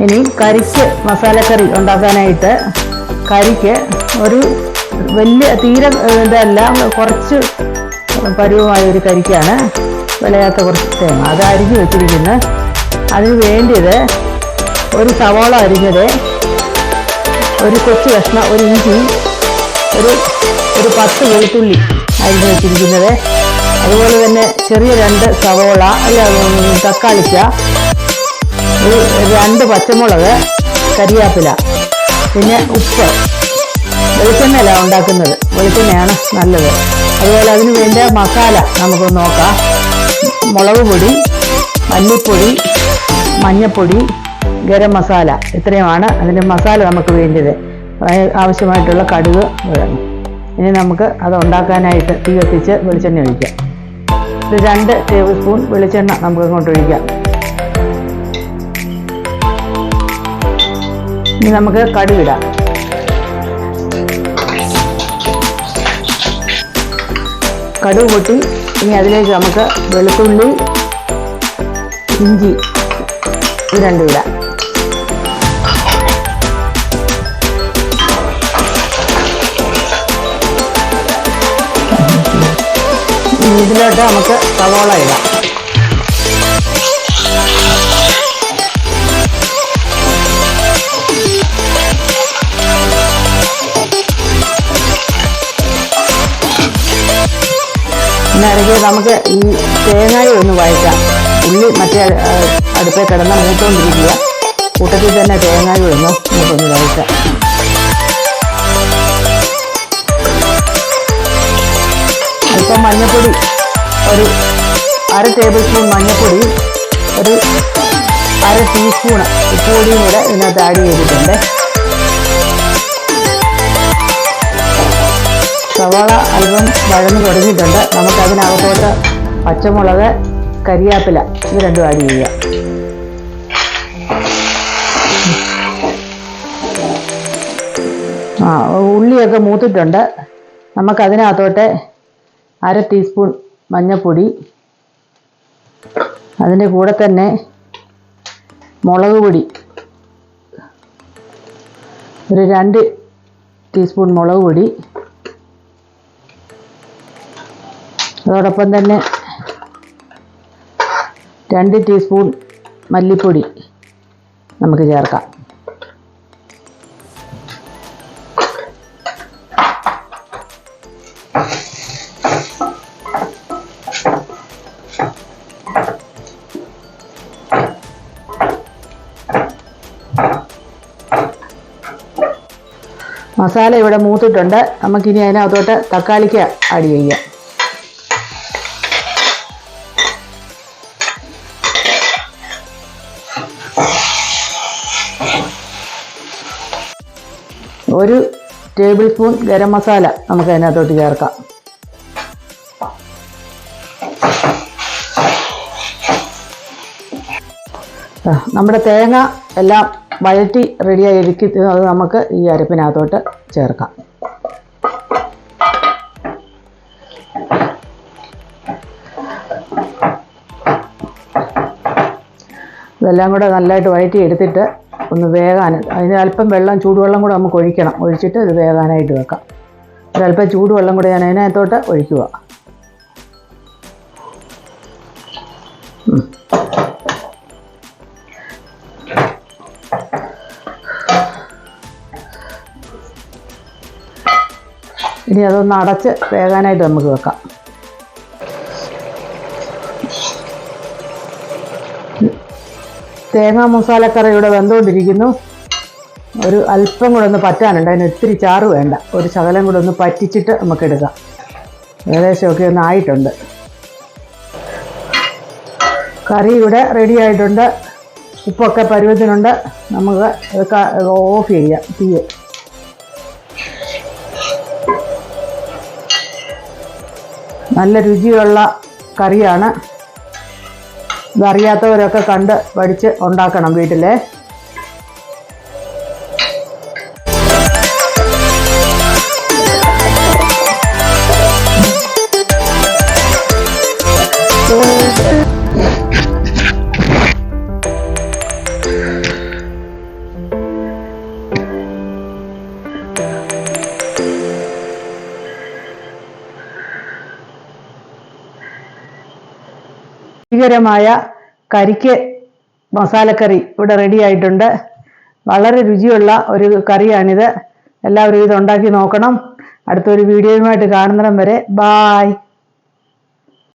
ഇനി കരിക്ക് മസാലക്കറി ഉണ്ടാക്കാനായിട്ട് കരിക്ക് ഒരു വലിയ തീരെ ഇതല്ല, കുറച്ച് പരുവമായ ഒരു കരിക്കാണ്, വിളയാത്ത കുറച്ച് തേങ്ങ അത് അരിഞ്ഞ് വെച്ചിരിക്കുന്നത്. അതിന് വേണ്ടിയത് ഒരു സവാള അരിഞ്ഞത്, ഒരു കൊച്ചു കഷ്ണം, ഒരു ഇഞ്ചി, ഒരു 10 വെളുത്തുള്ളി അരിഞ്ഞ് വെച്ചിരിക്കുന്നത്. അതുപോലെ തന്നെ ചെറിയ 2 സവോള, തക്കാളിക്ക, ഒരു 2 പച്ചമുളക്, കരിയാപ്പില, പിന്നെ ഉപ്പ്. വെളിച്ചെണ്ണയല്ല ഉണ്ടാക്കുന്നത്, വെളിച്ചെണ്ണയാണ് നല്ലത്. അതുപോലെ അതിന് വേണ്ട മസാല നമുക്കൊന്ന് നോക്കാം. മുളക് പൊടി, മല്ലിപ്പൊടി, മഞ്ഞൾപ്പൊടി, ഗരം മസാല, ഇത്രയുമാണ് അതിൻ്റെ മസാല നമുക്ക് വേണ്ടത്. ആവശ്യമായിട്ടുള്ള കടുക് വേണം. ഇനി നമുക്ക് അത് ഉണ്ടാക്കാനായിട്ട് തീ കത്തിച്ച് വെളിച്ചെണ്ണ ഒഴിക്കാം. ഒരു 2 ടേബിൾ സ്പൂൺ വെളിച്ചെണ്ണ നമുക്ക് ഇങ്ങോട്ട് ഒഴിക്കാം. ഇനി നമുക്ക് കടുകിടാം. കടുക് പൊട്ടി. ഇനി അതിലേക്ക് നമുക്ക് വെളുത്തുള്ളി, ഇഞ്ചി ഇത് 2 ഇടാം. ഇതിലോട്ട് നമുക്ക് സവോള ഇടാം. ഇടയ്ക്ക് നമുക്ക് ഈ തേങ്ങായി ഒന്ന് വഴറ്റാം. ഉള്ളി മറ്റേ അടുപ്പേ കിടന്ന് മൂത്തുകൊണ്ടിരിക്കുക, കൂട്ടത്തിൽ തന്നെ തേങ്ങായി ഒന്ന് നമുക്കൊന്ന് വഴറ്റാം. അല്പം മഞ്ഞൾപ്പൊടി, ഒരു 1/2 ടേബിൾ സ്പൂൺ മഞ്ഞൾപ്പൊടി, ഒരു 1/2 ടീസ്പൂൺ ഉപ്പ് പൊടിയും കൂടെ ഇതിനകത്ത് ആഡ് ചെയ്തിട്ടുണ്ട്. സവാള അല്പം വഴന്ന് തുടങ്ങിയിട്ടുണ്ട്. നമുക്കതിനകത്തോട്ട് പച്ചമുളക്, കരിയാപ്പില ഇത് 2 ആഡ് ചെയ്യുക. ഉള്ളിയൊക്കെ മൂത്തിട്ടുണ്ട്. നമുക്കതിനകത്തോട്ട് 1/2 ടീസ്പൂൺ മഞ്ഞൾപ്പൊടി, അതിൻ്റെ കൂടെ തന്നെ മുളക് പൊടി, ഒരു 2 ടീസ്പൂൺ മുളക് പൊടി, അതോടൊപ്പം തന്നെ 2 ടീസ്പൂൺ മല്ലിപ്പൊടി നമുക്ക് ചേർക്കാം. മസാല ഇവിടെ മൂത്തിട്ടുണ്ട്. നമുക്കിനി അതിനകത്തോട്ട് തക്കാളിക്ക് ആഡ് ചെയ്യാം. ഒരു ടേബിൾ സ്പൂൺ ഗരം മസാല നമുക്ക് അതിനകത്തോട്ട് ചേർക്കാം. നമ്മുടെ തേങ്ങ എല്ലാം വഴറ്റി റെഡിയായി ഇരിക്കുന്നത് അത് നമുക്ക് ഈ അരപ്പിനകത്തോട്ട് ചേർക്കാം. ഇതെല്ലാം കൂടെ നല്ലതായിട്ട് വഴറ്റി എടുത്തിട്ട് ഒന്ന് വേകാൻ, അതിന് അല്പം ചൂടുവെള്ളം കൂടെ നമുക്ക് ഒഴിക്കണം. ഒഴിച്ചിട്ട് ഇത് വേകാനായിട്ട് വെക്കാം. ഒരല്പം ചൂടുവെള്ളം കൂടെ ഞാൻ അതിനകത്തോട്ട് ഒഴിക്കുക. ഇനി അതൊന്ന് അടച്ച് വേകാനായിട്ട് നമുക്ക് വെക്കാം. തേങ്ങാ മസാലക്കറി ഇവിടെ വെന്തുകൊണ്ടിരിക്കുന്നു. ഒരു അല്പം കൂടെ ഒന്ന് പറ്റാനുണ്ട്, അതിന് ഒത്തിരി ചാറ് വേണ്ട. ഒരു ശകലം കൂടെ ഒന്ന് പറ്റിച്ചിട്ട് നമുക്കെടുക്കാം. ഏകദേശമൊക്കെ ഒന്ന് ആയിട്ടുണ്ട്. കറി ഇവിടെ റെഡി ആയിട്ടുണ്ട്. ഉപ്പൊക്കെ പരുവത്തിനുണ്ട്. നമുക്ക് ഇതൊക്കെ ഓഫ് ചെയ്യാം തീ. നല്ല രുചിയുള്ള കറിയാണ്. ഇതറിയാത്തവരൊക്കെ കണ്ട് പഠിച്ച് ഉണ്ടാക്കണം വീട്ടിലെ. രുചികരമായ കരിക്ക് മസാലക്കറി ഇവിടെ റെഡി ആയിട്ടുണ്ട്. വളരെ രുചിയുള്ള ഒരു കറിയാണിത്. എല്ലാവരും ഇത് ഉണ്ടാക്കി നോക്കണം. അടുത്തൊരു വീഡിയോയുമായിട്ട് കാണുന്നിടം വരെ ബായ്.